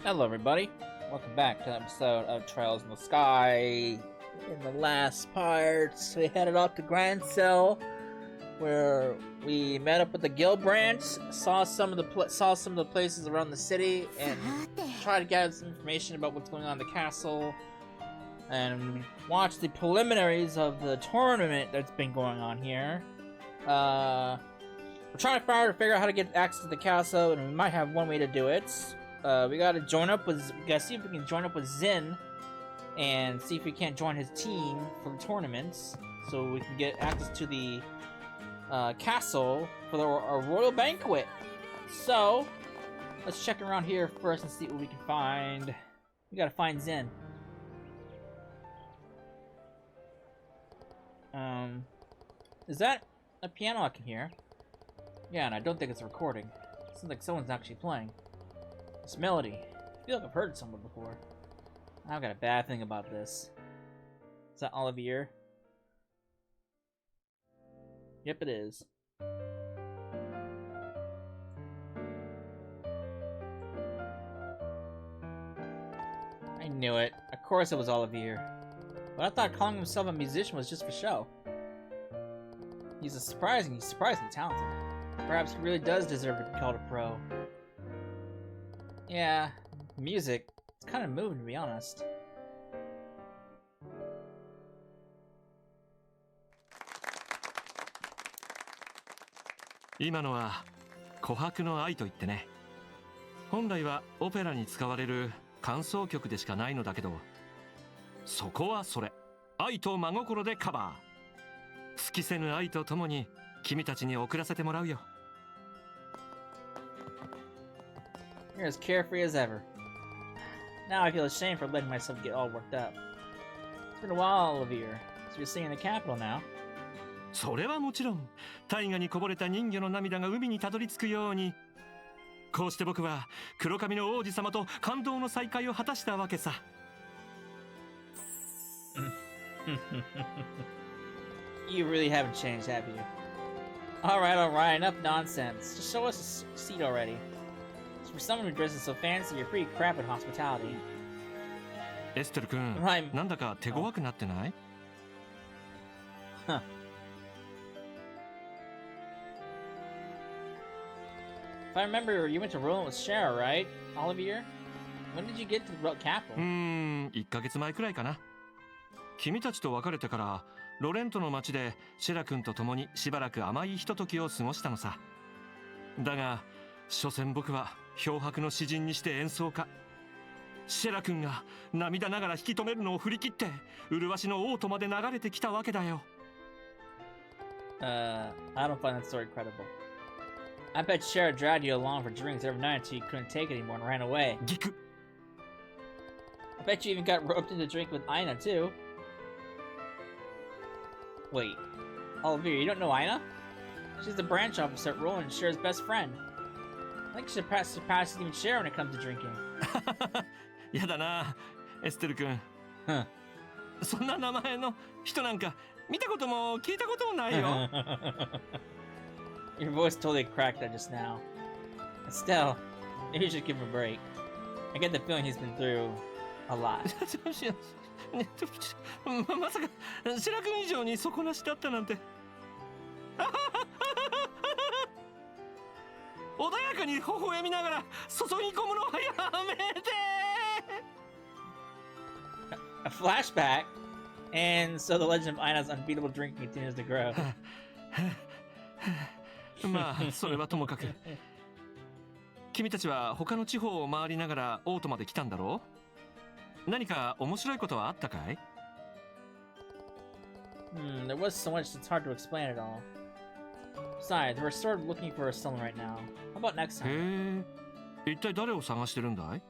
Hello, everybody. Welcome back to an episode of Trails in the Sky. In the last parts, we headed off to Grancel, where we met up with the guild branch, saw some of the places around the city, and tried to gather some information about what's going on in the castle. And we watched the preliminaries of the tournament that's been going on here. We're trying to figure out how to get access to the castle, and we might have one way to do it. We gotta see if we can join up with Zin and see if we can't join his team for the tournaments so we can get access to the castle for our royal banquet. So, let's check around here first and see what we can find. We gotta find Zin. Is that a piano I can hear? Yeah, and I don't think it's a recording. It sounds like someone's actually playing. This melody. I feel like I've heard it somewhere before. I've got a bad thing about this. Is that Olivier? Yep, it is. I knew it. Of course it was Olivier. But I thought calling himself a musician was just for show. He's surprisingly talented. Perhaps he really does deserve to be called a pro. Yeah, music. It's kind of moving, to be honest. This was 琥珀の愛と言ってね。本来はオペラに使われる間奏曲でしかないのだけど、そこはそれ、愛と真心でカバー。尽きせぬ愛とともに君たちに送らせてもらうよ。You're as carefree as ever. Now I feel ashamed for letting myself get all worked up. It's been a while, Olivier. So you're singing in the capital now. それはもちろん、大河にこぼれた人魚の涙が海にたどり着くように。こうして僕は黒髪の王子様と感動の再会を果たしたわけさ。You really haven't changed, have you? Alright, enough nonsense. Just show us a seat already. For someone who dresses so fancy, you're pretty crap at hospitality. エステル君、なんだか手強くなってない？ Huh. If I remember, you went to Roland with Shara, right, Olivier? When did you get to the capital? 1ヶ月前くらいかな。君たちと別れてから、ロレントの町でシェラ君と共にしばらく甘いひとときを過ごしたのさ。だが、所詮僕は漂白の詩人にして演奏家。シェラ君が涙ながら引き止めるのを振り切って、麗しの王都まで流れてきたわけだよ。I don't find that story credible. I bet Shara dragged you along for drinks every night until you couldn't take it anymore and ran away. ギク。I bet you even got roped into drink with Aina too. Wait, Olivier, you don't know Aina? She's the branch officer at Roland and Shara's best friend. I think she surpasses even Shara when it comes to drinking. やだな、エステル君。Huh. そんな名前の人なんか見たことも聞いたこともないよ。Your voice totally cracked that just now. Estelle, maybe you should give him a break. I get the feeling he's been through a lot. まさか白君以上に底なしだったなんて。穏やかに微笑みながら注ぎ込むのはやめて。A flashback, and so the legend of Aina's unbeatable drinking continues to grow. まあそれはともかく。君たちは他の地方を回りながらオートまで来たんだろう？何か面白いことはあったかい？ There was so much it's hard to explain it all. Besides, we're sort of looking for someone right now. How about next time? へえ、一体誰を探してるんだい？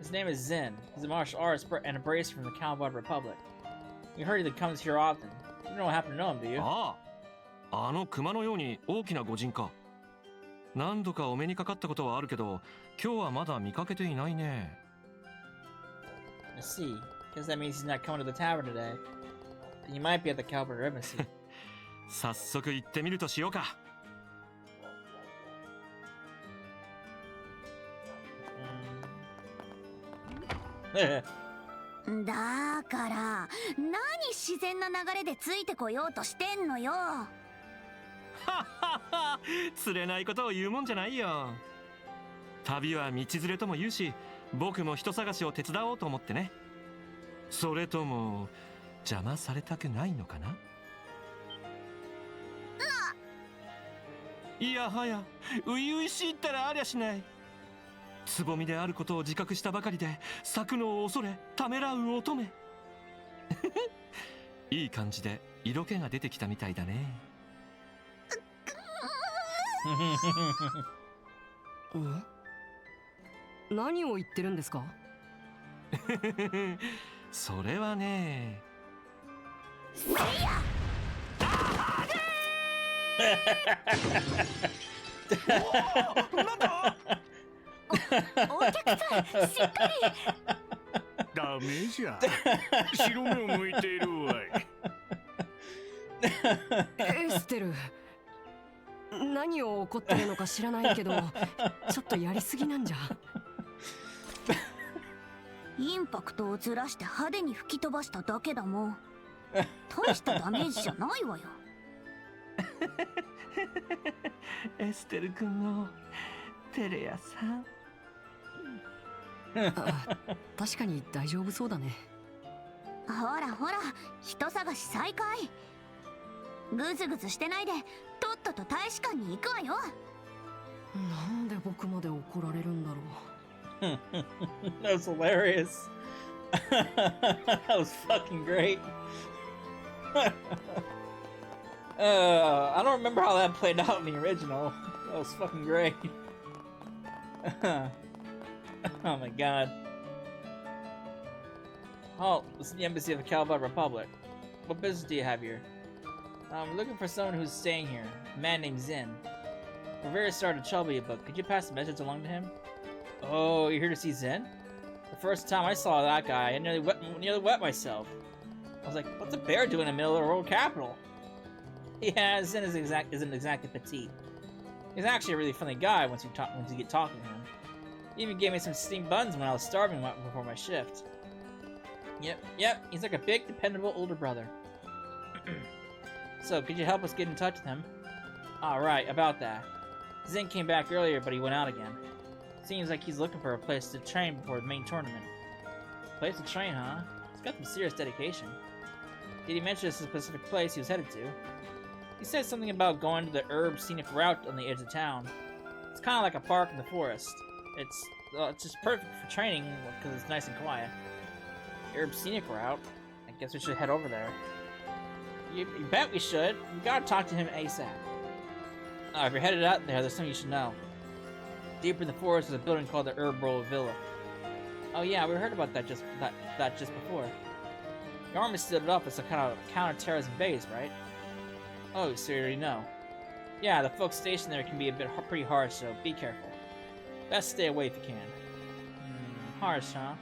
His name is Zin. He's a martial artist and a bracer from the Calvard Republic. You heard that comes here often. You don't happen to know him, do you? ああ、あの熊のように大きな御人か。何度かお目にかかったことはあるけど、今日はまだ見かけていないね。I see. Guess that means he's not coming to the tavern today. Then you might be at the Calvert Embassy. 早速行ってみるとしようか。だから何自然な流れでついてこようとしてんのよ。はっはっは、釣れないことを言うもんじゃないよ。旅は道連れとも言うし、僕も人探しを手伝おうと思ってね。それとも邪魔されたくないのかな。いやはや初々しいったらありゃしない。つぼみであることを自覚したばかりで咲くのを恐れためらう乙女。いい感じで色気が出てきたみたいだね。何を言ってるんですか？それはね。せいや。なんだ。お客さんしっかり。ダメじゃ。白目を向いているわい。エステル、何を怒ってるのか知らないけど、ちょっとやりすぎなんじゃ。インパクトをずらして派手に吹き飛ばしただけだもん。大したダメージじゃないわよ。エステル君のテレヤさん。あ、確かに大丈夫そうだね。ほらほら、人探し再開。グズグズしてないでとっとと大使館に行くわよ。なんで僕まで怒られるんだろう。That was hilarious. That was fucking great. I don't remember how that played out in the original. That was fucking great. Oh my god. Oh, this is the embassy of the Calvard Republic. What business do you have here? We're looking for someone who's staying here. A man named Zin. We're very sorry to trouble you, but could you pass the message along to him? Oh, you're here to see Zin? The first time I saw that guy, I nearly wet myself. I was like, what's a bear doing in the middle of the world capital? Yeah, Zin isn't exactly petite. He's actually a really funny guy once you get talking to him. He even gave me some steamed buns when I was starving before my shift. Yep, he's like a big, dependable older brother. So, could you help us get in touch with him? Alright, about that. Zin came back earlier, but he went out again. Seems like he's looking for a place to train before the main tournament. Place to train, huh? He's got some serious dedication. Did he mention a specific place he was headed to? He said something about going to the herb scenic route on the edge of town. It's kind of like a park in the forest. It's just perfect for training because it's nice and quiet. Herb scenic route? I guess we should head over there. You bet we should. We gotta talk to him ASAP. If you're headed out there, there's something you should know. Deeper in the forest is a building called the Herb Villa. Oh yeah, we heard about that just before. The army stood it up as a kind of counter-terrorism base, right? Oh, so you already know. Yeah, the folks stationed there can be pretty harsh, so be careful. Best stay away if you can. Harsh, huh?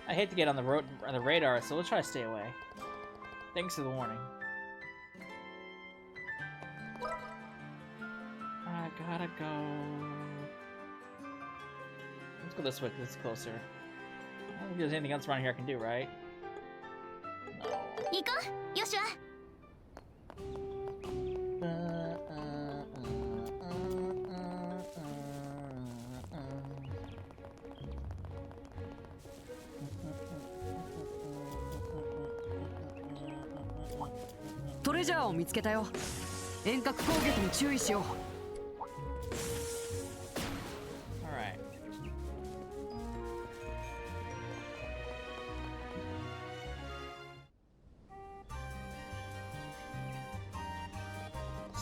I hate to get on the radar, so we'll try to stay away. Thanks for the warning. I gotta go. Let's go this way, because it's closer. I don't think there's anything else around here I can do, right? No. 行こう、よしわ。トレジャーを見つけたよ。遠隔攻撃に注意しよう。Alright.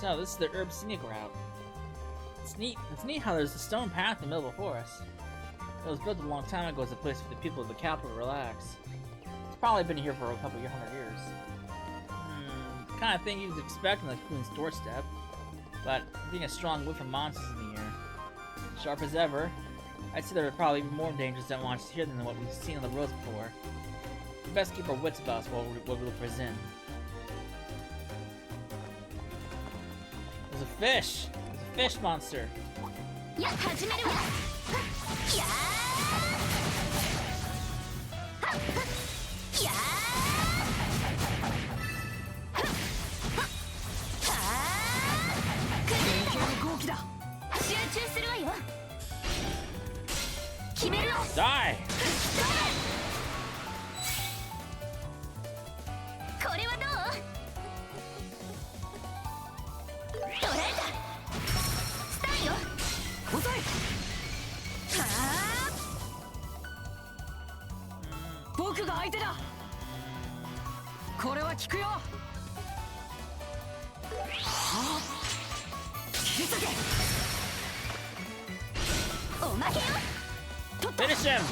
So this is the herb scenic route. It's neat how there's a stone path in the middle of the forest. It was built a long time ago as a place for the people of the capital to relax. It's probably been here for a couple hundred years. Kind of thing you'd expect on the Queen's doorstep, but being a strong whiff of monsters in the air. Sharp as ever, I'd say there are probably even more dangerous that monsters here than what we've seen on the roads before. We best keep our wits about us while we look for Zin. There's a fish! There's a fish monster! 決めるよ。 Die! これはどう？捉えた。スタンよ。遅い。は僕が相手だ。これは効くよ。切り裂け。あ、おまけよ。 Finish him!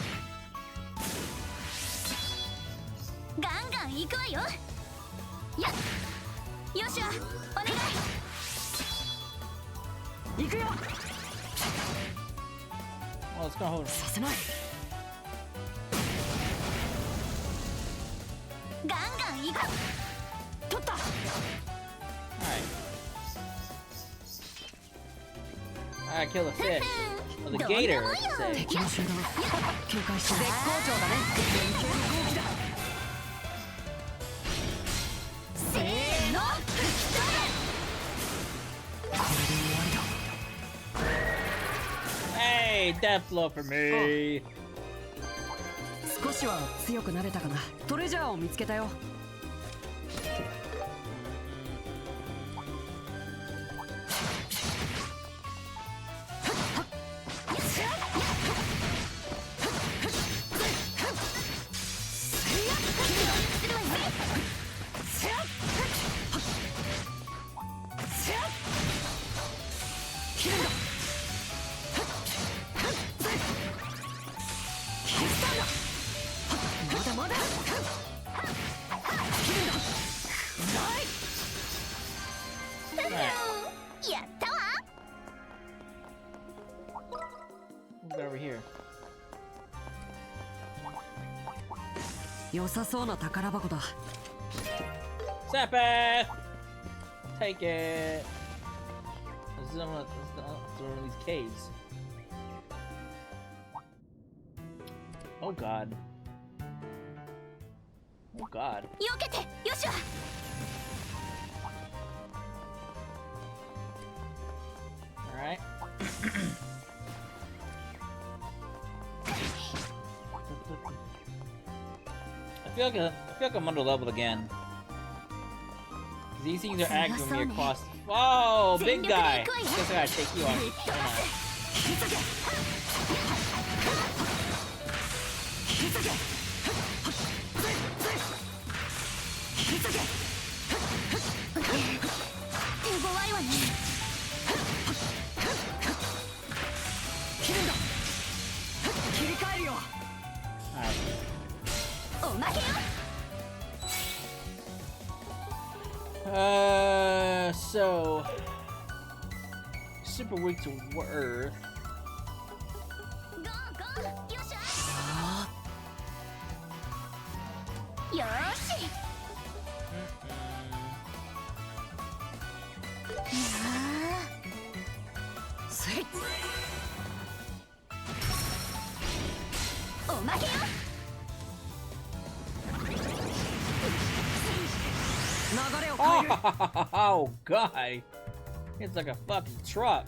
ガンガン行くわよ。やっ、よしわ、お願い。行くよ。 Oh, it's gonna hold. させない。ガンガン行く。取った。 Alright. Alright, kill the fish. Oh, the gator. Say. 敵の集団警戒して。絶好調だね。連携の攻撃だ。せーの、吹き飛これで終わりだ。 Hey, death blow for me. 少しは強くなれたかな。トレジャーを見つけたよ。まだまだ。 やったわ。 What's over here? 良さそうな宝箱だ。 Zappa! Take it. This is one of these caves. Oh god. Oh god. 避けて、よしわ。 Alright. I feel like I'm under leveled again. These things are acting me across. Whoa, big guy! Guess I gotta take you on. So super weak to Earth. よーし。おまけよ。 流れを変える。 Oh god! It's like a fucking truck.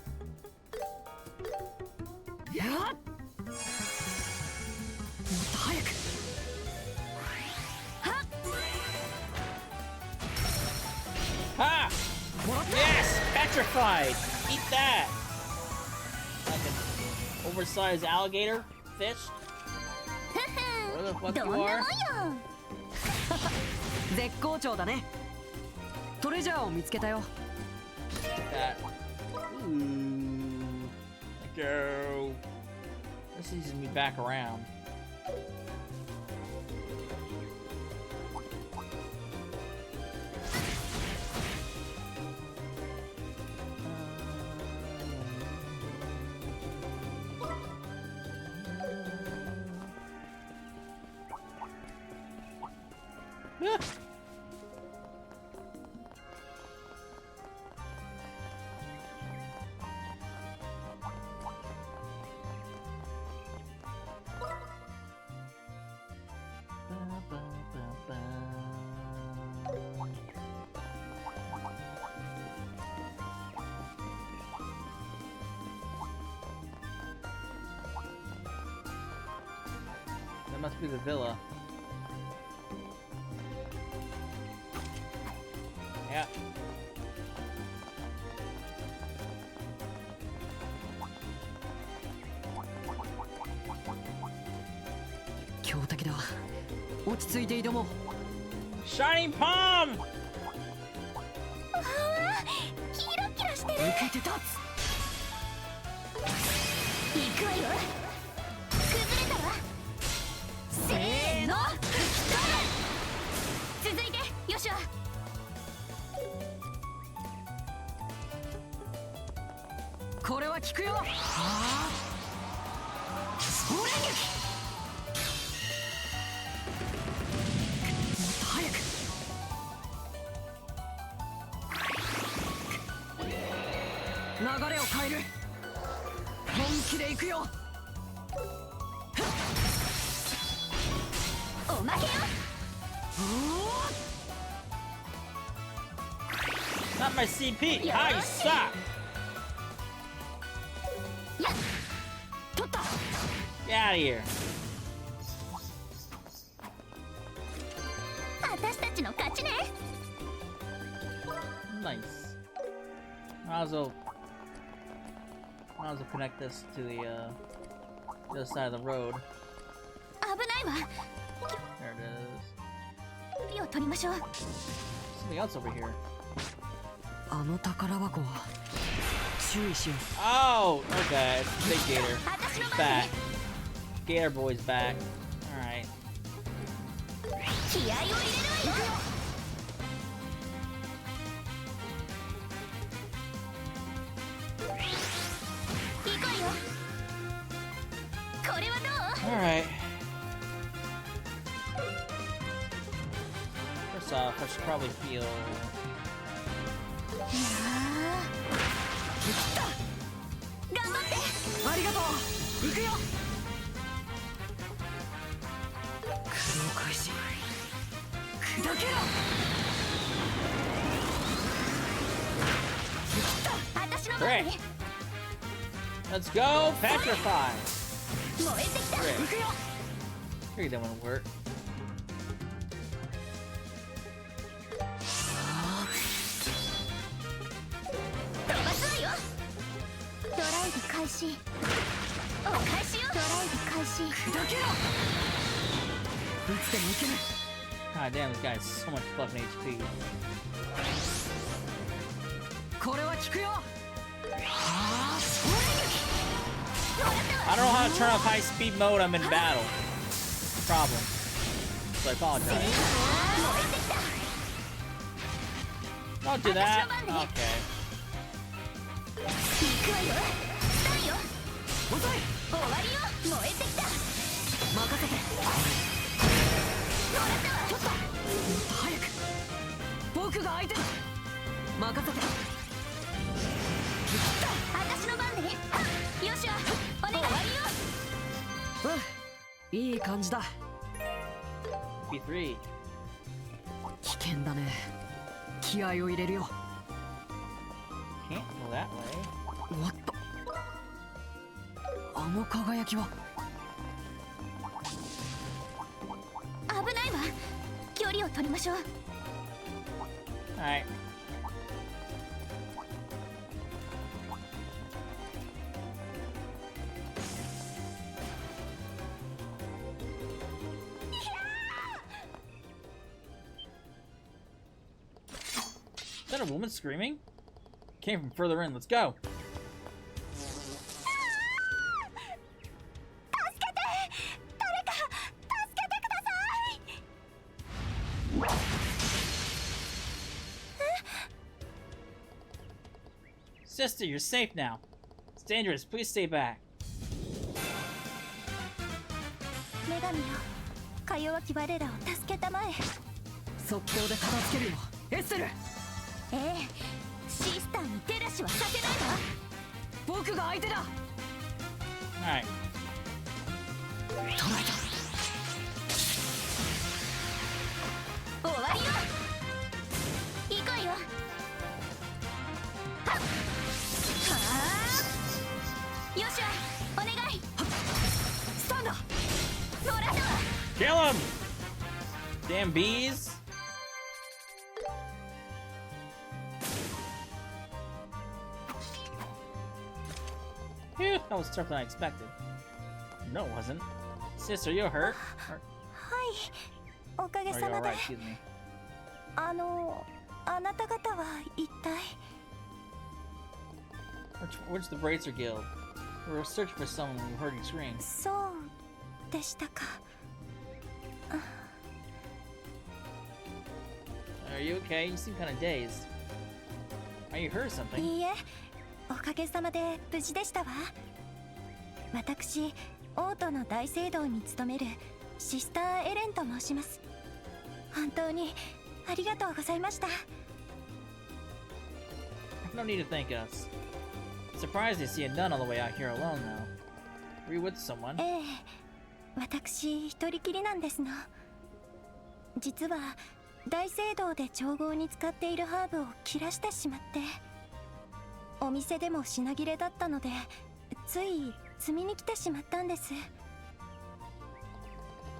やっ。もっと早く。 Ha! Yes! Petrified! Eat that! Like an oversized alligator fish? Where the fuck どん you なもん are? よ。 絶好調だね。トレジャーを見つけたよ。 That. Ooh. Go. This leads me back around. Ah. must be the villa. Yeah. 強敵だ。落ち着いて挑もう。 Shining palm! キラキラしてる。受けて立つ。行くわよ。崩れたわ。せーの、吹き飛ぶ。続いてよしわ。これは効くよ。はあ。総連撃。もっと早く。流れを変える。本気で行くよ。おまけよ。Not my CP! I suck! やっ、取った。 Get out of here! 私たちの勝ちね。 Nice. Might as well connect this to the other side of the road. 危ないわ。 There it is. 距離を取りましょう。 Something else over here. あの宝箱は注意しよう。 Oh! Okay, it's Big Gator. 私の He's 番 back. ね。 Gator Boy's back. Alright. 気合を入れるわよ。行こうよ。これはどう？ Alright. First off, I should probably heal. いやー、頑張って。ありがとう。行くよ。苦労開始。砕けろ。私の番ね。 Let's go! Petrify! 燃えてきた。 Frick. 行くよ。 Figured that wouldn't work. 飛ばすわよ。ドライブ開始。お返しよ。ドライブ開始。砕けろ。いつでも行ける。 God damn, this guy has so much fucking HP. これは効くよ。はあ、総連撃。 I don't know how to turn off high speed mode. I'm in battle. Problem. So I apologize. 燃えてきた。 Don't do that. Okay. 行くわよ。スタンよ。遅い。終わりよ。燃えてきた。任せて。もらったわ。ちょっと。もっと早く。僕が相手だ。任せて。私の番ね。よしわ。お願い。終わりよ。うん。いい感じだ。 P3. 危険だね。気合を入れるよ。 Can't go that way. おっと。あの輝きは。危ないわ。距離を取りましょう。 Alright. Is that a woman screaming? Came from further in. Let's go. 助けて。誰か助けてください。 Sister, you're safe now. It's dangerous. Please stay back. 女神よ。か弱き我らを助けたまえ。速攻で片付けるよ。エッセル。ええ。シスターに手出しはさせないわ。僕が相手だ。 Alright. 捕らえた。終わりよ。行こうよ。はっ。はあ。よしわ。お願い。スタンだ。もらったわ。Kill him! Damn bees! Phew, that was tougher than I expected. No, it wasn't. Sister, you hurt? Or, はいおかげ are you さまで alright? Excuse me. あなた方は一体 Where's the Bracer Guild? We were searching for someone when we heard you scream. そうでしたか Are you okay? You seem kind of dazed. Are you hurt or something? いいえおかげさまで無事でしたわ私王都の大聖堂に勤めるシスターエレンと申します本当にありがとうございました No need to thank us. Surprised to see a nun all the way out here alone, though. Were you with someone? ええ私一人きりなんですの実は大聖堂で調合に使っているハーブを切らしてしまってお店でも品切れだったのでつい積みに来てしまったんですい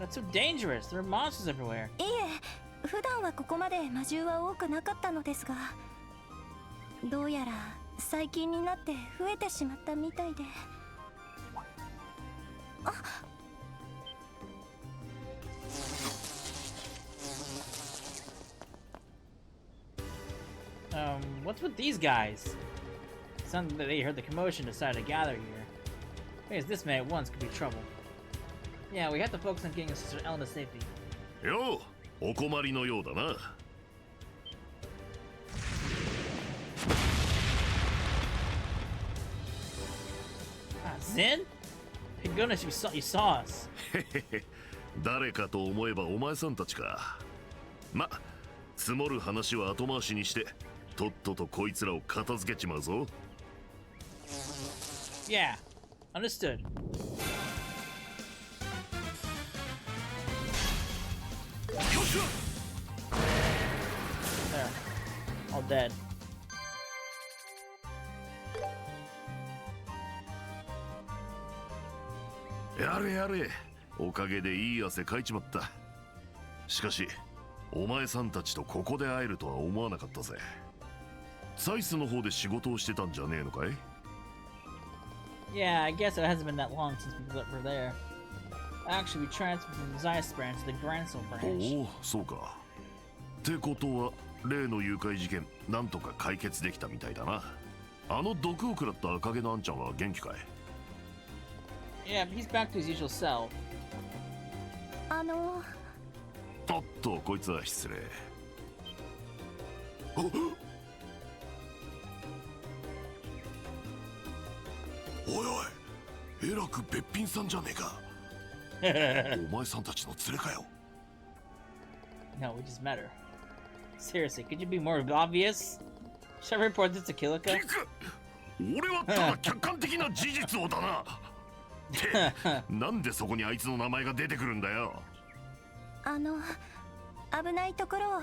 That's so dangerous. There are monsters everywhere. え普段はここまで魔獣は多くなかったのですがどうやら最近になって増えてしまったみたいであ What's with these guys? Sounded that they heard the commotion and decided to gather here. Because this man at once could be trouble. Yeah, we have to focus on getting our sister Ellen to safety. よう、お困りのようだな。Ah, Zen? Thank goodness you saw us. 誰かと思えばお前さんたちか。ま、積もる話は後回しにして、とっととこいつらを片付けちまうぞ。Yeah, understood. There, all dead. やれやれ、おかげでいい汗かいちまった。しかし、お前さんたちとここで会えるとは思わなかったぜ。サイスの方で仕事をしてたんじゃねえのかい？ Yeah, I guess it hasn't been that long since we were there. Actually, we transferred from the Zeiss branch to the Grancel branch. おお、そうか。ってことは、例の誘拐事件、なんとか解決できたみたいだな。あの毒を食らった赤毛のあんちゃんは元気かい？ Yeah, but he's back to his usual self. おっと、こいつは失礼。おいおい、えらくべっぴんさんじゃねえか。お前さんたちの連れかよ。No, we just met her. Seriously, could you be more obvious? Should I report this to Kilika? 俺はただ客観的な事実をだな。ってなんでそこにあいつの名前が出てくるんだよ。危ないところを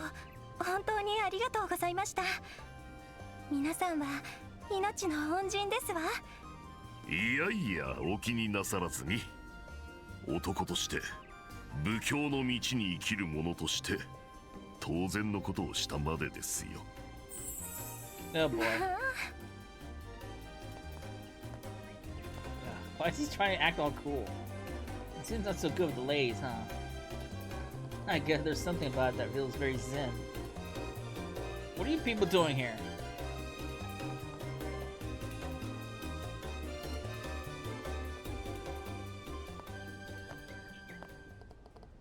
本当にありがとうございました皆さんは命の恩人ですわいやいや、お気になさらずに。男として武教の道に生きる者として当然のことをしたまでですよ。Oh boy. Why is he trying to act all cool? It seems not so good with the ladies, huh? I guess there's something about it that feels very zen. What are you people doing here?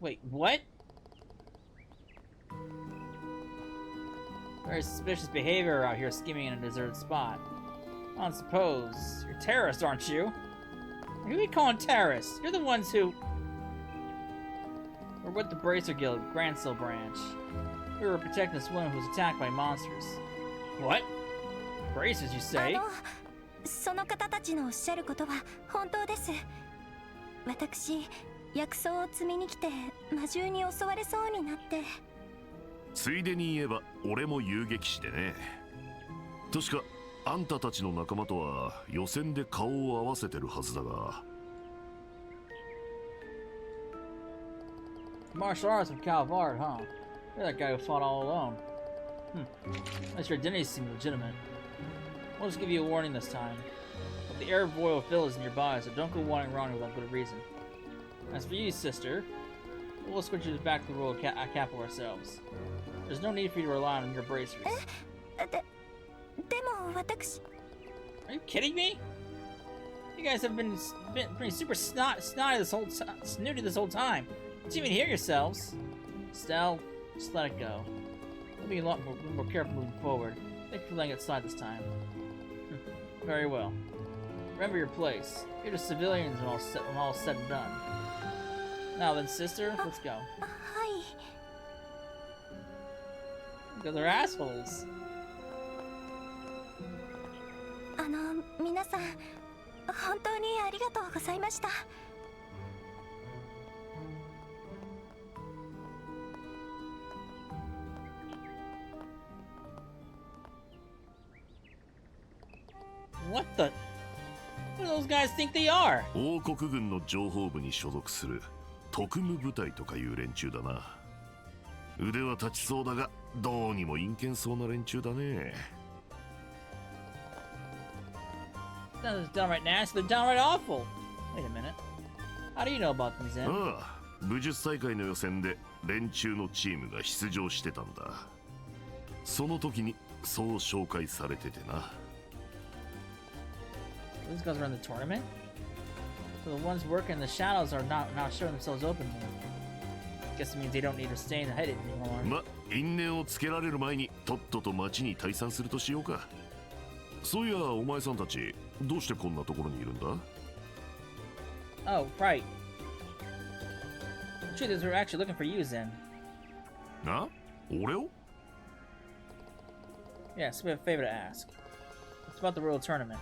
Wait, what? Very suspicious behavior out here scheming in a deserted spot. I don't suppose you're terrorists, aren't you? Who are you calling terrorists? You're the ones who... We're with the Bracer Guild, Grancel branch. We were protecting this woman who was attacked by monsters. What? Bracers, you say? その方たちのおっしゃることは本当です私薬草を摘みに来て魔獣に襲われそうになってついでに言えば俺も遊撃士でね。確かあんたたちの仲間とは予選で顔を合わせてるはずだが。Martial arts with Calvard, huh? You're that guy who fought all alone. Unless your identity seems legitimate. We'll just give you a warning this time. But the air of royal fill is nearby, so don't go wandering around without good reason. As for you, sister, we'll escort you back to the royal capital ourselves. There's no need for you to rely on your bracers. でも私 Are you kidding me? You guys have been pretty super snotty this whole snooty this whole time. Didn't you even hear yourselves? Stell, just let it go. We'll be a lot more careful moving forward. Thank you for letting it slide this time. Very well. Remember your place. You're just civilians when all said and done. Now then, sister, let's go. はい Because they're assholes. 皆さん本当にありがとうございました What the? Who do those guys think they are? 王国軍の情報部に所属する特務部隊とかいう連中だな。腕は立ちそうだがどうにも陰険そうな連中だね。 They're downright nasty. They're downright awful. Wait a minute. How do you know about them, Zen? ああ、武術大会の予選で連中のチームが出場してたんだ。その時にそう紹介されててな。 These guys are in the tournament? So the ones working in the shadows are not showing themselves openly. Guess it means they don't need to stay in the head anymore. ま、因縁をつけられる前にとっとと町に退散するとしようか。そういや、お前さんたちどうしてこんなところにいるんだ？ Oh, right. The truth is, we're actually looking for you, Zen. な？俺を？ Yes, we have a favor to ask. It's about the World Tournament.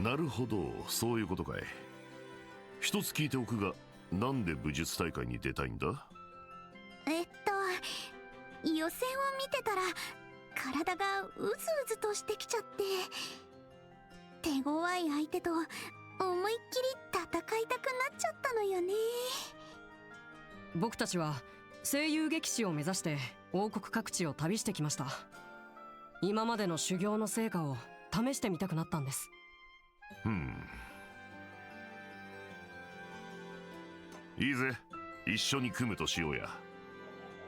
なるほど、そういうことかい。一つ聞いておくが、なんで武術大会に出たいんだ？予選を見てたら体がうずうずとしてきちゃって、手強い相手と思いっきり戦いたくなっちゃったのよね。僕たちは声優劇士を目指して王国各地を旅してきました。今までの修行の成果を試してみたくなったんです。いいぜ、一緒に組むとしようや。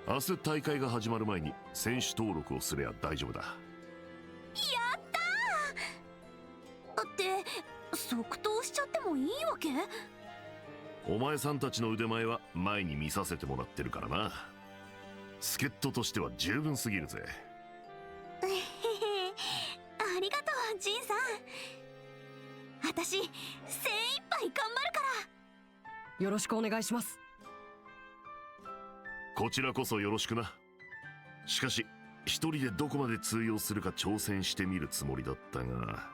明日大会が始まる前に選手登録をすれば大丈夫だ。やったー！って即答しちゃってもいいわけ？お前さんたちの腕前は前に見させてもらってるからな。助っ人としては十分すぎるぜ。ありがとう、ジンさん。私精一杯頑張るから。よろしくお願いします。こちらこそよろしくな。しかし一人でどこまで通用するか挑戦してみるつもりだったが、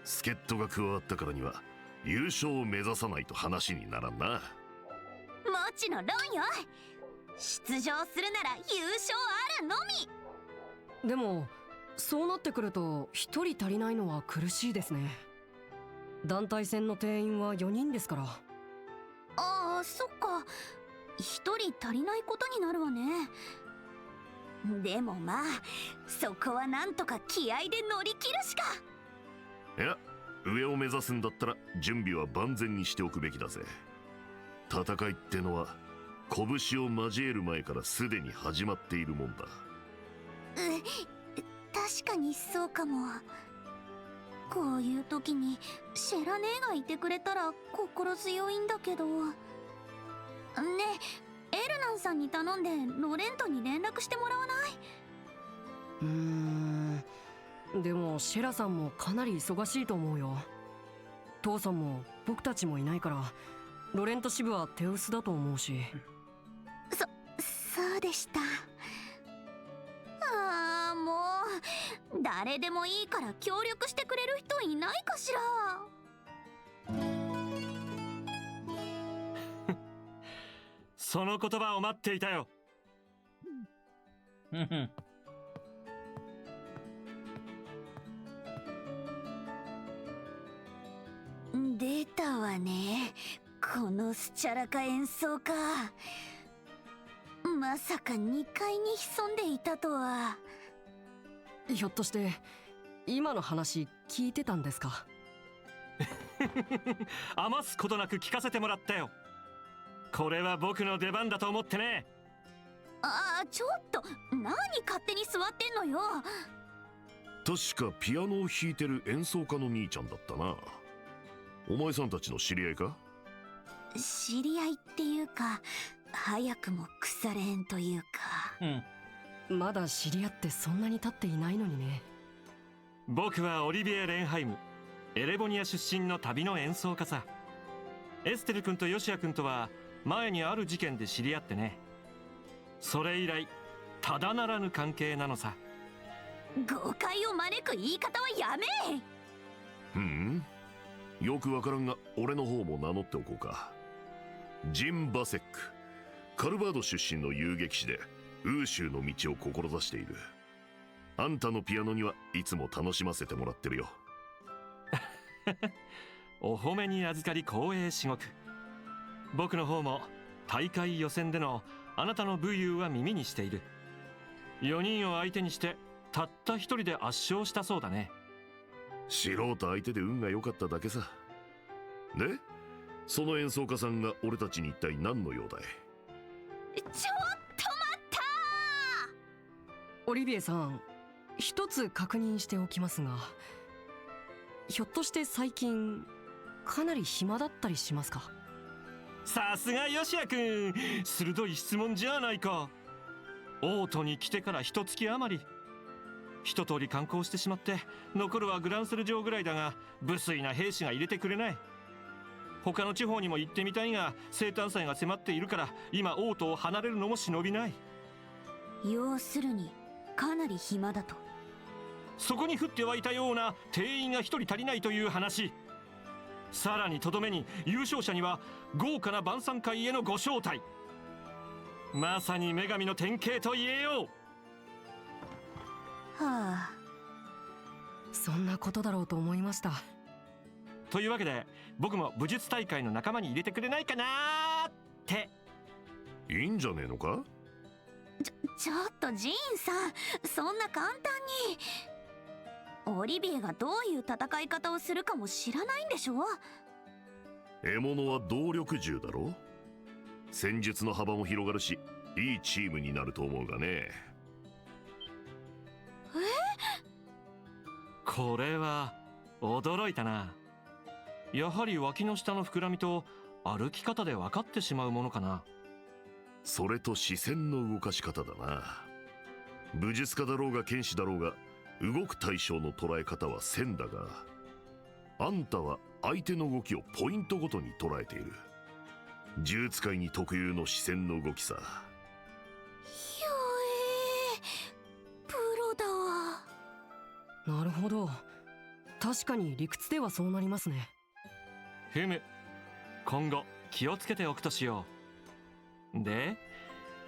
助っ人が加わったからには優勝を目指さないと話にならんな。もちのろんよ。出場するなら優勝あるのみ。でもそうなってくると一人足りないのは苦しいですね。団体戦の定員は4人ですから。ああ、そっか。一人足りないことになるわね。でもまあそこはなんとか気合で乗り切るしか。いや、上を目指すんだったら準備は万全にしておくべきだぜ。戦いってのは拳を交える前からすでに始まっているもんだ。確かにそうかも。こういう時にシェラ姉がいてくれたら心強いんだけど。ねえ、エルナンさんに頼んでロレントに連絡してもらわない？でもシェラさんもかなり忙しいと思うよ。父さんも僕たちもいないからロレント支部は手薄だと思うし。そうでした。ああ、もう誰でもいいから協力してくれる人いないかしら。その言葉を待っていたよ。たわね。このスチャラカ演奏家。まさか2階に潜んでいたとは。ひょっとして今の話聞いてたんですか？余すことなく聞かせてもらったよ。これは僕の出番だと思ってね。ちょっと何勝手に座ってんのよ。確かピアノを弾いてる演奏家の兄ちゃんだったな。お前さんたちの知り合いか？知り合いっていうか、早くも腐れ縁というか。まだ知り合ってそんなに経っていないのにね。僕はオリビエ・レンハイム、エレボニア出身の旅の演奏家さ。エステル君とヨシア君とは前にある事件で知り合ってね。それ以来ただならぬ関係なのさ。誤解を招く言い方はやめ。よくわからんが俺の方も名乗っておこうか。ジン・バセック、カルバード出身の遊撃士でウーシューの道を志している。あんたのピアノにはいつも楽しませてもらってるよ。お褒めに預かり光栄至極。僕の方も大会予選でのあなたの武勇は耳にしている。4人を相手にしてたった一人で圧勝したそうだね。素人相手で運が良かっただけさ。で、その演奏家さんが俺たちに一体何の用だい？ちょっと待った。オリビエさん、一つ確認しておきますが、ひょっとして最近かなり暇だったりしますか？さすがヨシア君、鋭い質問じゃないか。オートに来てから一月余り、一通り観光してしまって、残るはグランセル城ぐらいだが、無粋な兵士が入れてくれない。他の地方にも行ってみたいが、生誕祭が迫っているから今オートを離れるのも忍びない。要するにかなり暇だと。そこに降って湧いたような定員が一人足りないという話。さらにとどめに優勝者には豪華な晩餐会へのご招待。まさに女神の典型と言えよう。はあ。そんなことだろうと思いました。というわけで僕も武術大会の仲間に入れてくれないかなーって。いいんじゃねえのか？ちょっとジーンさん、そんな簡単に。オリビエがどういう戦い方をするかも知らないんでしょ？獲物は動力銃だろ。戦術の幅も広がるし、いいチームになると思うがね。これは驚いたな。やはり脇の下の膨らみと歩き方で分かってしまうものかな。それと視線の動かし方だな。武術家だろうが剣士だろうが、動く対象の捉え方は線だが、あんたは相手の動きをポイントごとに捉えている。銃使いに特有の視線の動きさ。ひょプロだわ。なるほど、確かに理屈ではそうなりますね。ふむ、今後気をつけておくとしよう。で、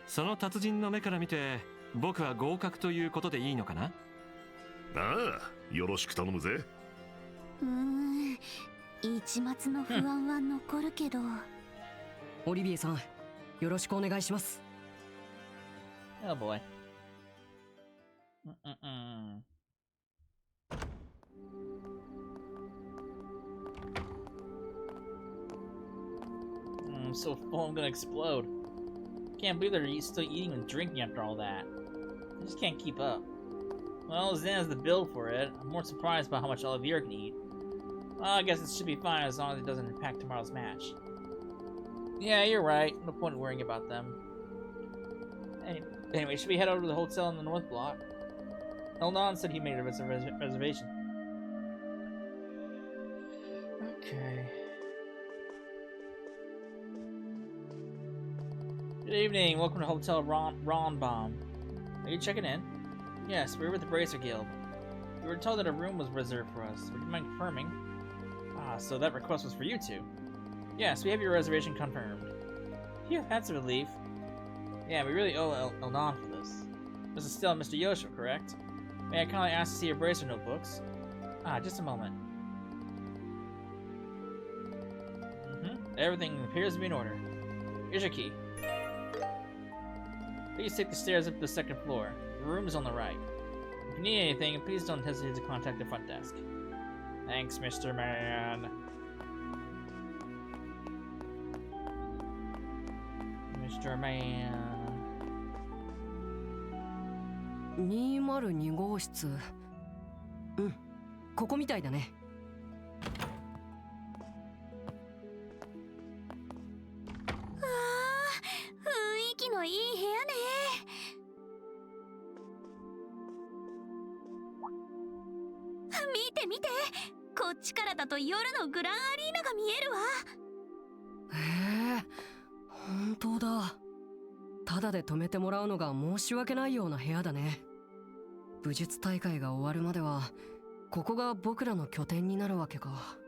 その達人の目から見て僕は合格ということでいいのかな？ああ、よろしく頼むぜ。一末の不安は残るけど。オリビエさん、よろしくお願いします。Oh boy. I'm so full I'm gonna explode. Can't believe they're still eating and drinking after all that. I just can't keep up. Well, Zen has the build for it. I'm more surprised by how much Olivier can eat. Well, I guess it should be fine as long as it doesn't impact tomorrow's match. Yeah, you're right. No point in worrying about them. Anyway, should we head over to the hotel in the North Block? Elnon said he made a reservation. Okay. Good evening. Welcome to Hotel Ronbaum. Are you checking in? Yes, we're with the Bracer Guild. We were told that a room was reserved for us. Would you mind confirming? Ah, so that request was for you two. Yes, we have your reservation confirmed. Phew, that's a relief. Yeah, we really owe Elnon for this. This is still Mr. Yosho, correct? May I kindly ask to see your Bracer notebooks? Ah, just a moment. Everything appears to be in order. Here's your key. Please take the stairs up to the second floor. The room is on the right. If you need anything, please don't hesitate to contact the front desk. Thanks, Mr. Man. Mr. Man. 202号室。うん、ここみたいだね。わあ、雰囲気のいい部屋ね。見て見て、こっちからだと夜のグランアリーナが見えるわ。へえ、本当だ。ただで泊めてもらうのが申し訳ないような部屋だね。武術大会が終わるまではここが僕らの拠点になるわけか。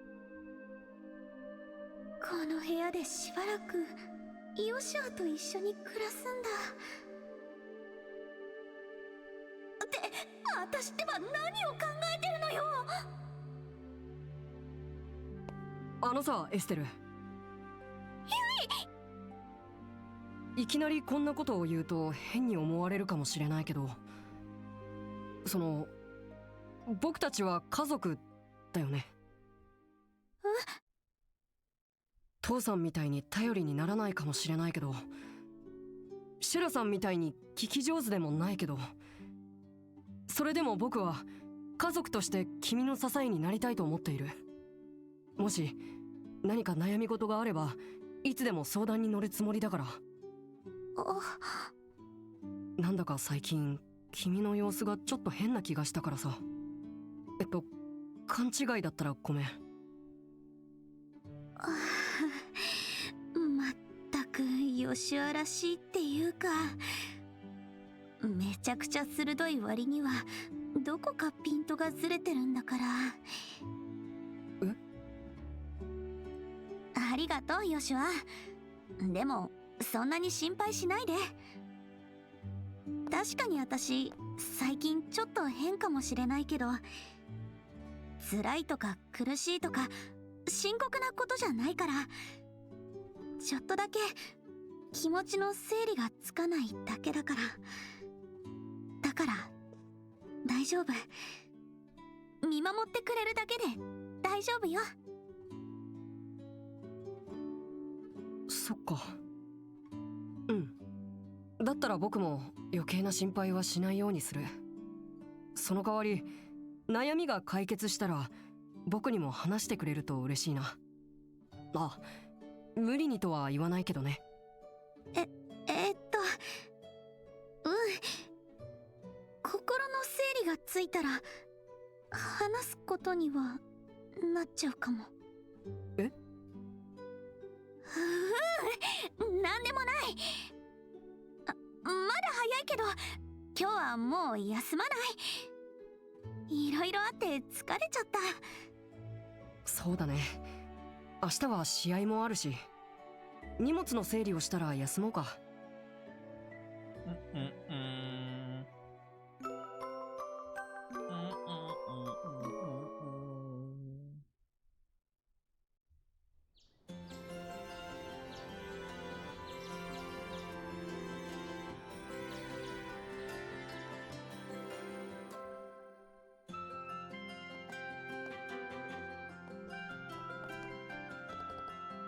この部屋でしばらくヨシュアと一緒に暮らすんだ。って私ってば何を考えてるのよ。あのさ、エステル。いきなりこんなことを言うと変に思われるかもしれないけど、その僕たちは家族だよね。父さんみたいに頼りにならないかもしれないけど、シュラさんみたいに聞き上手でもないけど、それでも僕は家族として君の支えになりたいと思っている。もし何か悩み事があればいつでも相談に乗るつもりだから。なんだか最近君の様子がちょっと変な気がしたからさ。勘違いだったらごめん。まったくヨシュアらしいっていうか、めちゃくちゃ鋭い割にはどこかピントがずれてるんだから。え？ありがとうヨシュア。でもそんなに心配しないで。確かに私最近ちょっと変かもしれないけど、辛いとか苦しいとか深刻なことじゃないから、ちょっとだけ気持ちの整理がつかないだけだから。だから大丈夫。見守ってくれるだけで大丈夫よ。そっか。うん。だったら僕も余計な心配はしないようにする。その代わり悩みが解決したら僕にも話してくれると嬉しいな。あ、無理にとは言わないけどね。うん。心の整理がついたら話すことにはなっちゃうかも。え？なんでもない。まだ早いけど今日はもう休まない。いろいろあって疲れちゃった。そうだね。明日は試合もあるし、荷物の整理をしたら休もうか。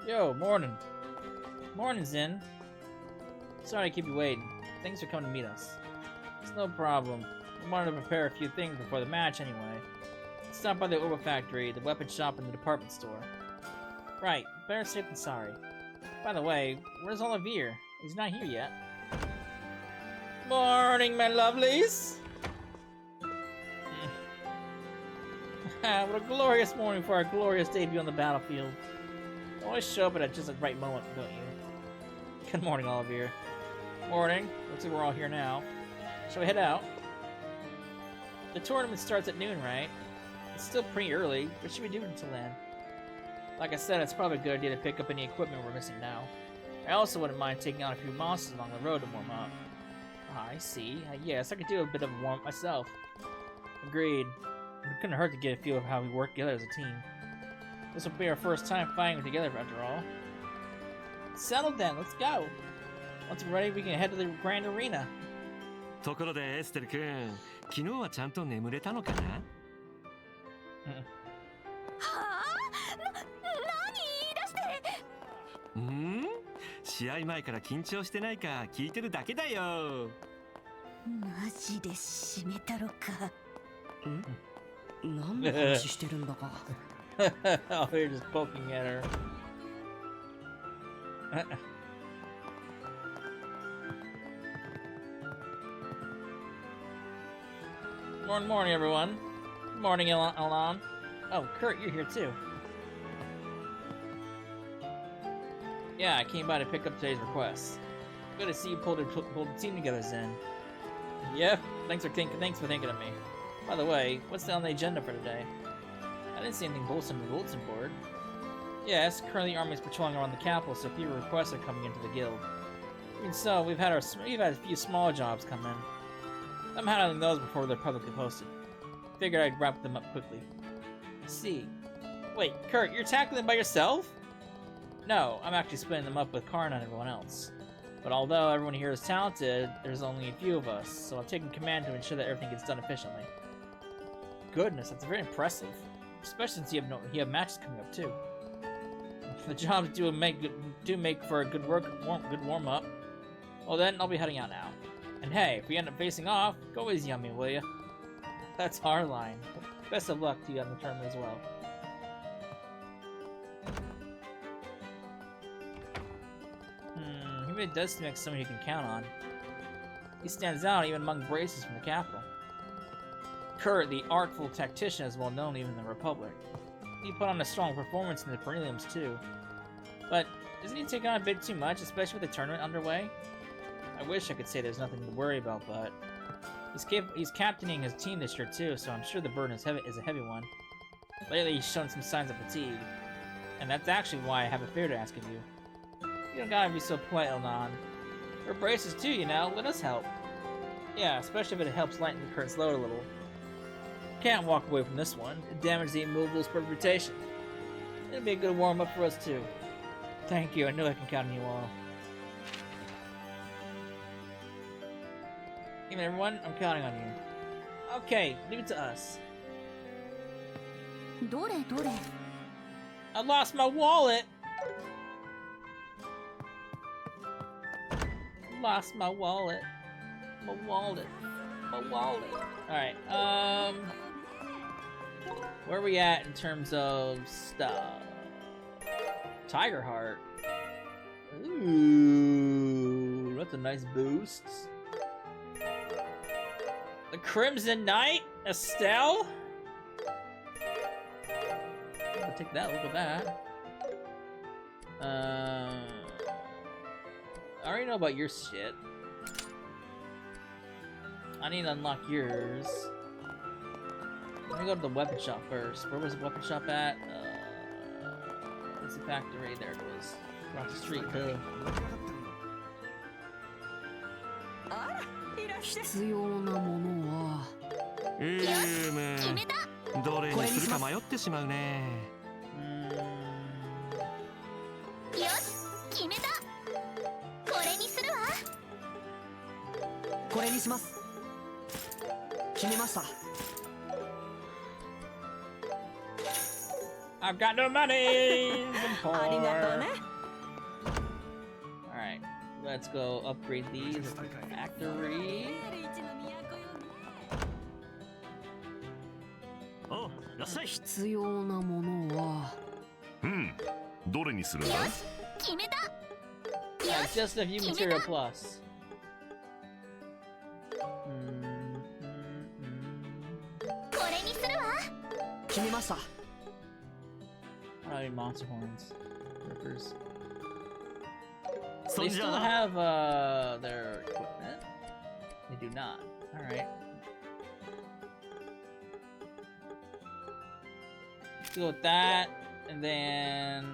Yo, morning. Morning, Zen. Sorry to keep you waiting. Thanks for coming to meet us. It's no problem. I wanted to prepare a few things before the match anyway. Stop by the Orba factory, the weapon shop, and the department store. Right, better safe than sorry. By the way, where's Olivier? He's not here yet. Morning, my lovelies! What a glorious morning for our glorious debut on the battlefield. You always show up at just the right moment, don't you? Good morning, Olivier. Morning. Looks like we're all here now. Shall we head out? The tournament starts at noon, right? It's still pretty early. What should we do until then? Like I said, it's probably a good idea to pick up any equipment we're missing now. I also wouldn't mind taking on a few monsters along the road to warm up. Ah, I see. Yes, I could do a bit of a warm-up myself. Agreed. It couldn't hurt to get a feel of how we work together as a team. This will be our first time fighting together after all. settle then. Let's go. Once we're ready, we can head to the Grand Arena. ところでエステル君、昨日はちゃんと眠れたのかな？はあ？何言い出して。試合前から緊張してないか聞いてるだけだよ。マジで締めたろか。何の話してるんだか。Oh, you're just poking at her. Morning, everyone. Good morning, Alan. Oh, Kurt, you're here too. Yeah, I came by to pick up today's request. Good to see you pulled the team together, Zen. Yep, thanks for thinking of me. By the way, what's on the agenda for today? I didn't see anything posted on the bulletin board. Yes, currently the army is patrolling around the capital, so fewer requests are coming into the guild. Even so, we've had a few small jobs come in. I'm handling those before they're publicly posted. Figured I'd wrap them up quickly. I see. Wait, Kurt, you're tackling them by yourself? No, I'm actually splitting them up with Karna and everyone else. But although everyone here is talented, there's only a few of us, so I've taken command to ensure that everything gets done efficiently. Goodness, that's very impressive. Especially since you have matches coming up too. The jobs do make for a good warm up. Well then, I'll be heading out now. And hey, if we end up facing off, go easy on me, will ya? That's our line. Best of luck to you on the tournament as well. He really does seem like someone you can count on. He stands out even among braces from the capital. Kurt, the artful tactician, is well known even in the Republic. He put on a strong performance in the prelims too. But isn't he taking on a bit too much, especially with the tournament underway? I wish I could say there's nothing to worry about, but he's captaining his team this year too, so I'm sure the burden is a heavy one. Lately, he's shown some signs of fatigue, and that's actually why I have a favor to ask of you. You don't gotta be so polite, Elnon. We're braces too, you know. Let us help. Yeah, especially if it helps lighten the Kurt's load a little. Can't walk away from this one. It damages the immovable's reputation. It'll be a good warm-up for us too. Thank you. I know I can count on you all. Even everyone, I'm counting on you. Okay, leave it to us. どれどれ。 I lost my wallet. Lost my wallet. My wallet. My wallet. Alright, where are we at in terms of stuff? Tiger Heart. Ooh, that's a nice boost. The Crimson Knight? Estelle? I'll take that, look at that. I already know about your shit. I need to unlock yours. Let me go to the weapon shop first. Where was the weapon shop at? What's the factory? There it was. Across the street. Cool. 必要なものはどれにするか迷ってしまうね。よし、決めた。これにするわ。これにします。決めました。 I've got no money! Arigato ne. Alright, let's go upgrade these at the factory. 必要なものはどれにするんだ？よし、決めた。 Just a few material plus. これにするわ。決めました。 I need monster horns. Rippers. So They still have their equipment? They do not. Alright. Let's go with that, and then...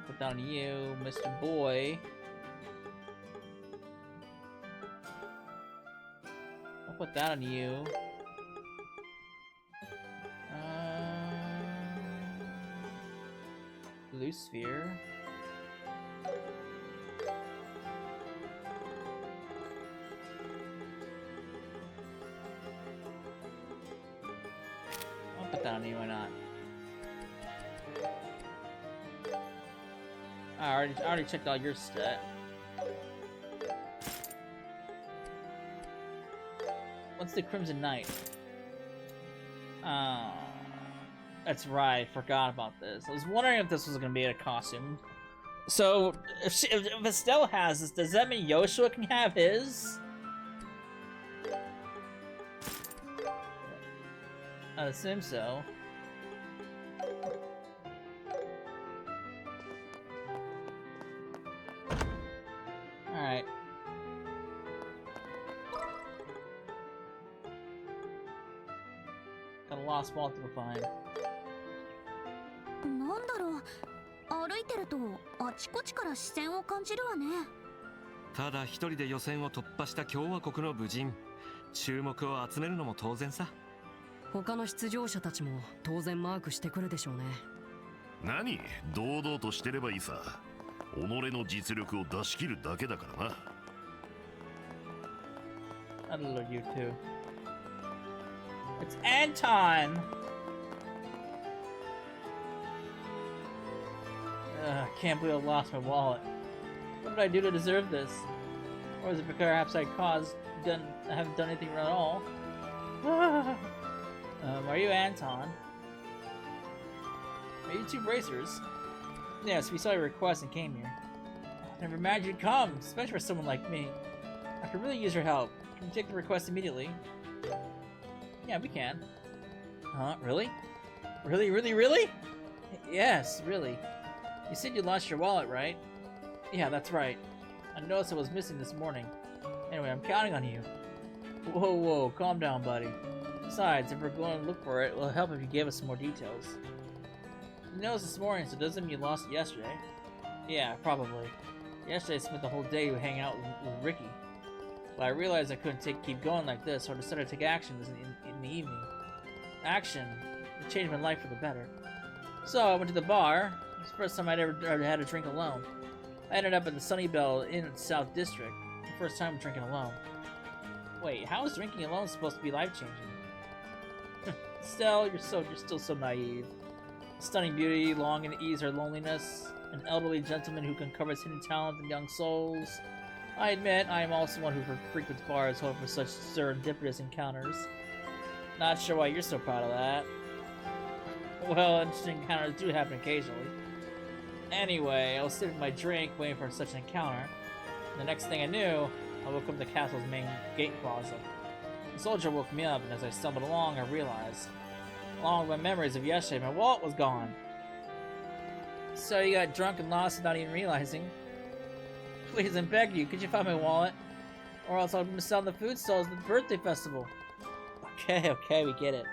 Put that on you, Mr. Boy. I'll put put that on you. Blue sphere. I'll put that on you, why not? I already checked all your stat. What's the Crimson Knight? That's right, forgot about this. I was wondering if this was gonna be a costume. So, if Estelle has this, does that mean Yoshua can have his? I'd assume so. Alright. Got a lost wallet to find. なんだろう、歩いてるとあちこちから視線を感じるわね。ただ一人で予選を突破した共和国の武人、注目を集めるのも当然さ。他の出場者たちも当然マークしてくるでしょうね。何、堂々としてればいいさ。己の実力を出し切るだけだからな。I love you too. It's Anton! I can't believe I lost my wallet. What did I do to deserve this? Or is it perhaps I haven't done anything wrong at all? Are you Anton? Are you two bracers? Yes, we saw your request and came here. I never imagined you'd come, especially for someone like me. I could really use your help. Can you take the request immediately? Yeah, we can. Huh? Really? Really? Yes, really. You said you lost your wallet, right? Yeah, that's right. I noticed it was missing this morning. Anyway, I'm counting on you. Whoa, calm down, buddy. Besides, if we're going to look for it, it'll help if you gave us some more details. You noticed this morning, so it doesn't mean you lost it yesterday. Yeah, probably. Yesterday I spent the whole day hanging out with Ricky. But I realized I couldn't keep going like this, so I decided to take action in the evening. Action? It changed my life for the better. So I went to the bar. It was the first time I'd ever had a drink alone. I ended up at the Sunnyvale Inn in the South District. The first time drinking alone. Wait, how is drinking alone supposed to be life-changing? Stell, you're still so naive. Stunning beauty, longing to ease her loneliness. An elderly gentleman who can cover his hidden talent in young souls. I admit, I am also one who frequents bars hoping for such serendipitous encounters. Not sure why you're so proud of that. Well, interesting encounters do happen occasionally. Anyway, I was sipping my drink, waiting for such an encounter. And the next thing I knew, I woke up in the castle's main gate plaza. The soldier woke me up, and as I stumbled along, I realized, along with my memories of yesterday, my wallet was gone. So you got drunk and lost without even realizing. Please, I beg you, could you find my wallet? Or else I'll miss out on the food stalls at the birthday festival. Okay, we get it.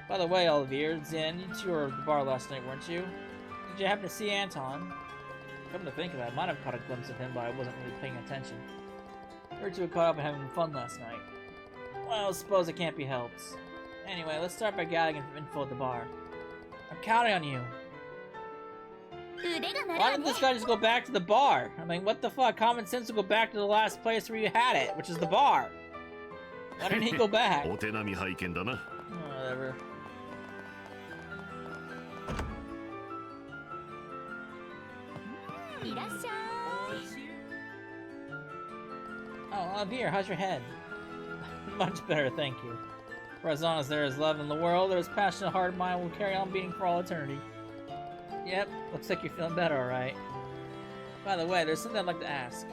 By the way, Olivier, Zen, you two were at the bar last night, weren't you? Did you happen to see Anton? Come to think of it, I might have caught a glimpse of him, but I wasn't really paying attention. You two were caught up in having fun last night. Well, I suppose it can't be helped. Anyway, let's start by gathering info at the bar. I'm counting on you. Why didn't this guy just go back to the bar? I mean, what the fuck? Common sense will go back to the last place where you had it, which is the bar. Why didn't he go back? Whatever. Oh, I'm here. How's your head? Much better, thank you. For as long as there is love in the world, there is passionate heart of mine will carry on beating for all eternity. Yep, looks like you're feeling better, alright. By the way, there's something I'd like to ask.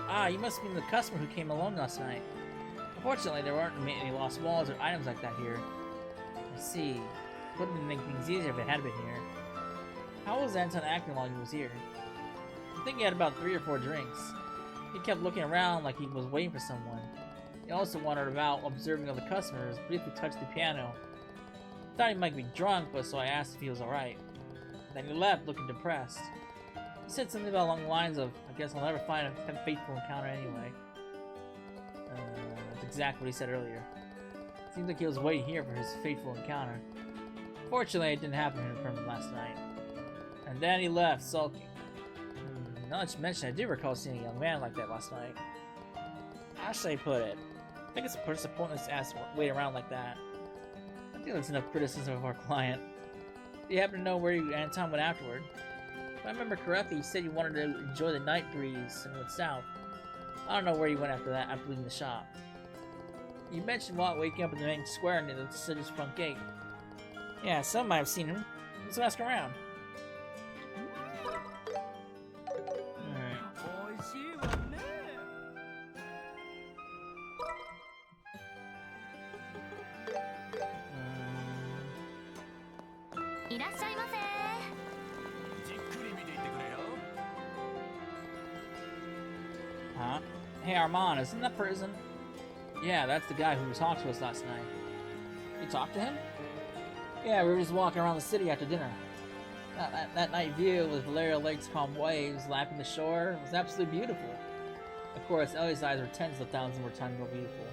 Ah, you must be the customer who came alone last night. Unfortunately, there weren't any lost wallets or items like that here. I see. Wouldn't it make things easier if it had been here. How was Anton acting while he was here? I think he had about 3 or 4 drinks. He kept looking around like he was waiting for someone. He also wandered about, observing other customers, briefly touched the piano. I thought he might be drunk, but so I asked if he was alright. Then he left, looking depressed. said something about along the lines of, I guess I'll never find a faithful encounter anyway. That's exactly what he said earlier. Seems like he was waiting here for his fateful encounter. Fortunately, it didn't happen for him last night. And then he left, sulking. Now that you mention, I do recall seeing a young man like that last night. How should I put it? I think it's pointless to wait around like that. I think that's enough criticism of our client. Do you happen to know where Anton went afterward? If I remember correctly, he said he wanted to enjoy the night breeze and went south. I don't know where he went after that, after leaving the shop. You mentioned waking up in the main square near the city's front gate. Yeah, some might have seen him. Let's ask around. Huh? Hey Armand, isn't that prison? Yeah, that's the guy who talked to us last night. You talked to him? Yeah, we were just walking around the city after dinner. That night view with Valeria Lake's calm waves lapping the shore was absolutely beautiful. Of course, Ellie's eyes were tens of thousands more times more beautiful.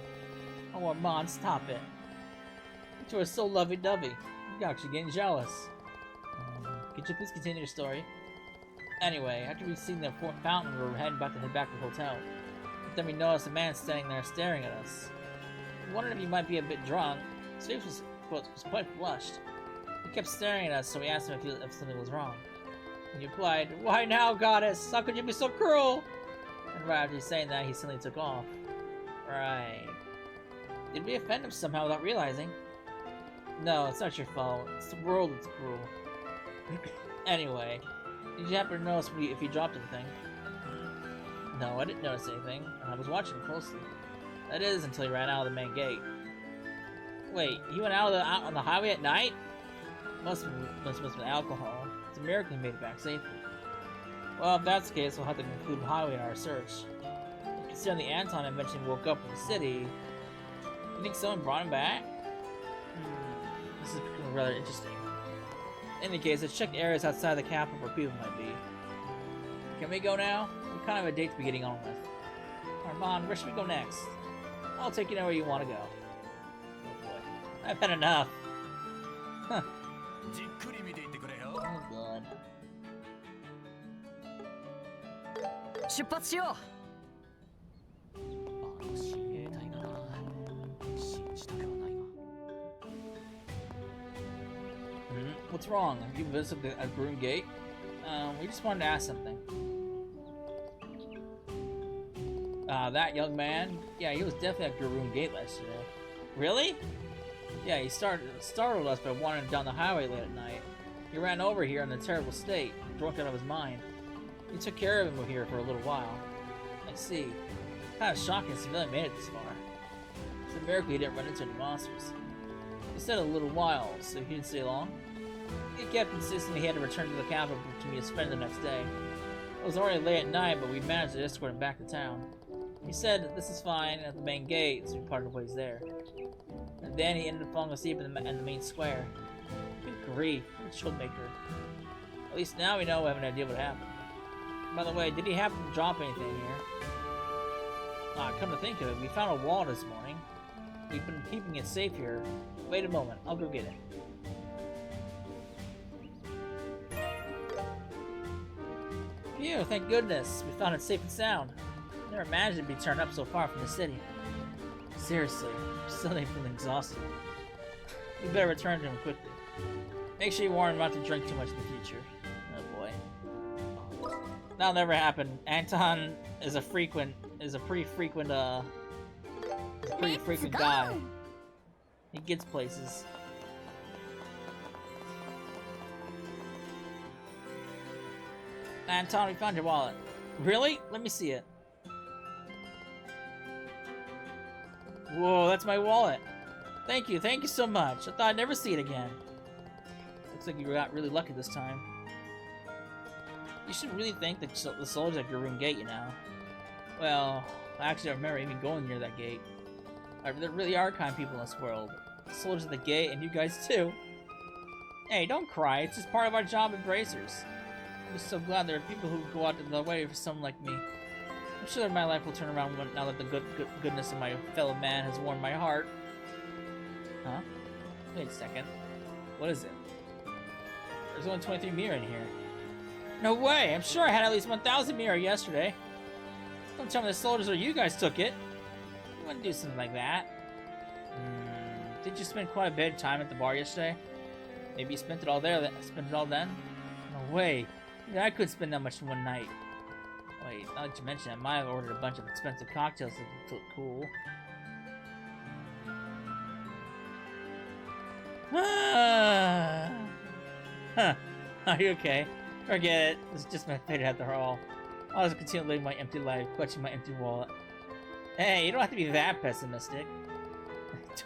Oh, Armand, stop it. You two are so lovey-dovey. You're actually getting jealous. Could you please continue your story? Anyway, after we've seen the fountain, we were heading back to the hotel. But then we noticed a man standing there staring at us. We wondered if he might be a bit drunk. His face was quite flushed. He kept staring at us, so we asked him if something was wrong. And he replied, "Why now, goddess? How could you be so cruel?" And right after saying that, he suddenly took off. Right. Did we offend him somehow without realizing? No, it's not your fault. It's the world that's cruel. Anyway, did you happen to notice if he dropped anything? No, I didn't notice anything. I was watching closely. That is, until he ran out of the main gate. Wait, he went out on the highway at night? Must have been alcohol. It's a miracle he made it back safely. Well, if that's the case, we'll have to include the highway in our search. Considering the Anton I mentioned woke up in the city, you think someone brought him back? This is becoming rather interesting. In any case, let's check areas outside the capital where people might be. Can we go now? We kind of have a date to be getting on with. Armand, where should we go next? I'll take you where you want to go. Oh boy. I've had enough. Huh. Oh god. 出発しよう。What's wrong? Have you visited a Groom Gate? We just wanted to ask something. That young man? Yeah, he was definitely at Groom Gate last year. Really? Yeah, he startled us by wandering down the highway late at night. He ran over here in a terrible state, drunk out of his mind. We took care of him here for a little while. I see. Kind of shocking since he really made it this far. It's a miracle he didn't run into any monsters. He said a little while, so he didn't stay long. He kept insisting he had to return to the capital to me to spend the next day. It was already late at night, but we managed to escort him back to town. He said this is fine at the main gate, so we parted ways there. And then he ended up falling asleep in the main square. Good grief, what a troublemaker. At least now we know we have an idea what happened. By the way, did he happen to drop anything here? Come to think of it, we found a wallet this morning. We've been keeping it safe here. Wait a moment, I'll go get it. Phew, thank goodness. We found it safe and sound. Never imagined it'd be turned up so far from the city. Seriously, I'm still feeling exhausted. We better return to him quickly. Make sure you warn him not to drink too much in the future. Oh boy. That'll never happen. Anton is a pretty frequent guy. He gets places. Anton, we found your wallet. Really? Let me see it. Whoa, that's my wallet. Thank you so much. I thought I'd never see it again. Looks like you got really lucky this time. You should really thank the soldiers at your room gate, you know. Well, actually I remember even going near that gate. There really are kind people in this world. The soldiers at the gate, and you guys too. Hey, don't cry. It's just part of our job at Bracers. I'm just so glad there are people who go out of their way for someone like me. I'm sure that my life will turn around now that the goodness of my fellow man has warmed my heart. Huh? Wait a second. What is it? There's only 23 mirror in here. No way! I'm sure I had at least 1,000 mirror yesterday. Don't tell me the soldiers or you guys took it. You wouldn't do something like that. Did you spend quite a bit of time at the bar yesterday? Maybe you spent it all there. Spent it all then? No way. Even I could spend that much in one night. Wait, now that you mention it, I might have ordered a bunch of expensive cocktails that look cool. Huh. Are you okay? Forget it. It's just my fate after all. I'll just continue living my empty life, clutching my empty wallet. Hey, you don't have to be that pessimistic.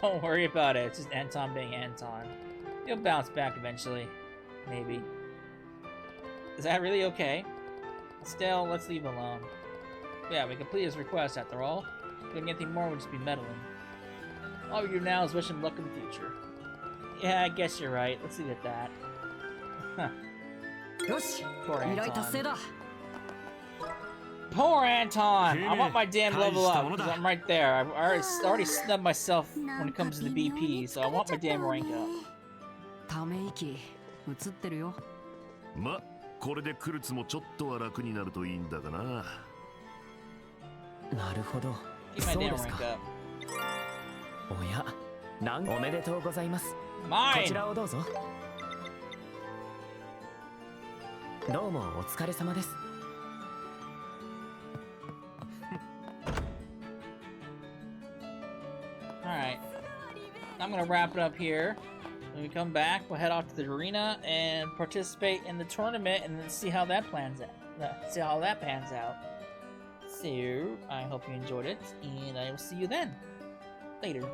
Don't worry about it. It's just Anton being Anton. He'll bounce back eventually. Maybe. Is that really okay? Still, let's leave him alone. Yeah, we completed his request after all. Doing anything more would just be meddling. All we do now is wish him luck in the future. Yeah, I guess you're right. Let's leave it at that. Huh. Poor Anton. Poor Anton! I want my damn level up, because I'm right there. I've already snubbed myself when it comes to the BP, so I want my damn rank up. ため息映ってるよ。ま、これでクルツもちょっとは楽になるといいんだがな。なるほど。 Get my そう damn ですか。 rank up. おや、おめでとうございます。こ Mine! ちらをどうぞ。どうもお疲れ様です。Alright. I'm gonna wrap it up here. When we come back, we'll head off to the arena and participate in the tournament and then see how that pans out. So, I hope you enjoyed it, and I will see you then. Later.